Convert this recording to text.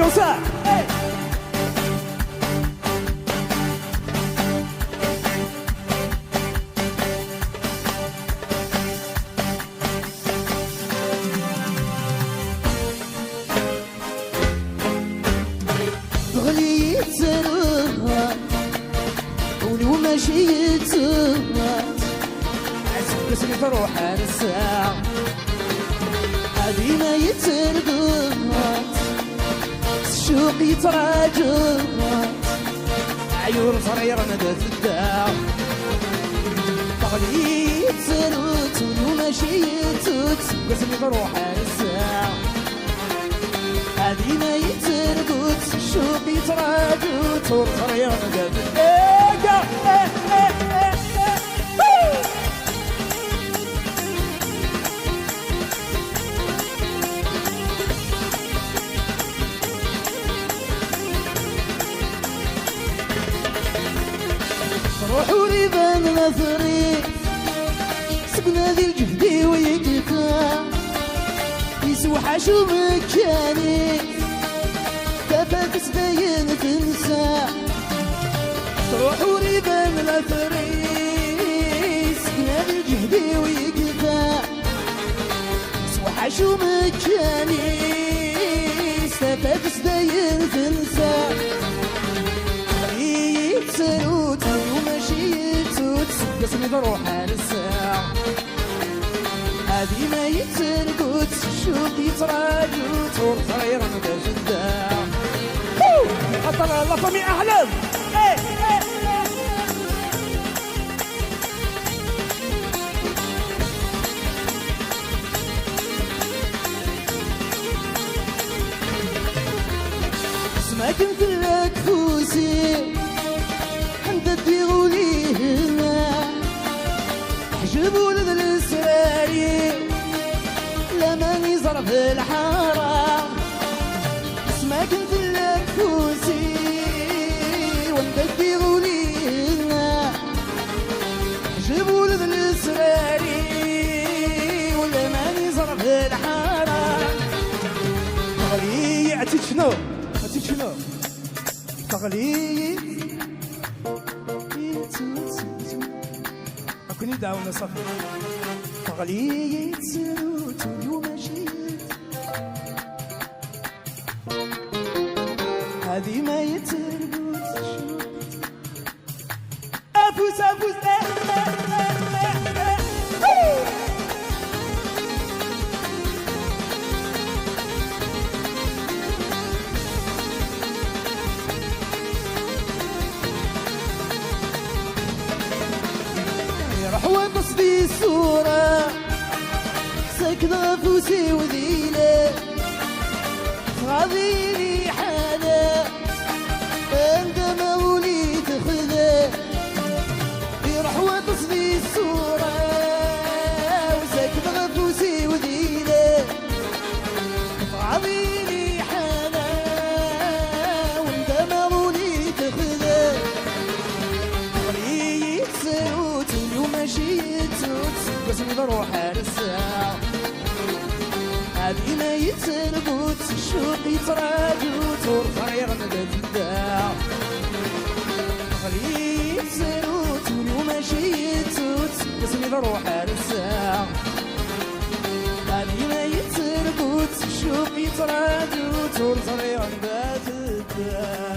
ambiance. Hey. غليت روحها ولو ماشي يتمات عسكسني تروح الساعة هذي ما يترقمات الشوق يتراجمات عيون صغيرة ندت الداع غليت روت ولو ماشي يتوت عسكسني تروح الساعة هذي ما يترقوت الشوق يتراجمات عيون صغيرة ندت روحوا لي بان نثري سكنا ذي الجهدي ويقفا يسوحشوا مكاني كفاك سباين تنسى روحوا لي بان نثري سكنا ذي الجهدي ويقفا يسوحشوا مكاني كفاك سباين تنسى يتسروت وماشي يتوت قسمي بروح الساعة هذي ما يترقوت الشوق يتراجوت عيون صغيرة ندت الداع خطر الله طمي أحلام. ما كنت لك فوسي حمد الديغ ليهما حجبوا لذ الاسراري لماني ظرف الحارة ما كنت لك فوسي وانت الديغ ليهما حجبوا لذ الاسراري ولماني ظرف الحارة تغلي عتيت شنو شنو تغلي أكوني داونا صافي تغلي تسروت اليوم جيت هذه ما يترقوت أفوس أفوس وقصدي الصورة ساكن غفوسي وذيلة غاضيلي حالة عندما وليت خذا يروح وقصدي الصورة وساكن غفوسي وذيلة غاضيلي حالة عندما وليت خذا غليت سروت ماشي يتوت قسمي بروح الساعة هذي ما يتربوت الشوق يتراجوت عيون صغيرة ندت الداع غليت سروت ولو ماشي يتوت قسمي بروح الساعة هذي ما يتربوت الشوق يتراجوت عيون صغيرة ندت الداع.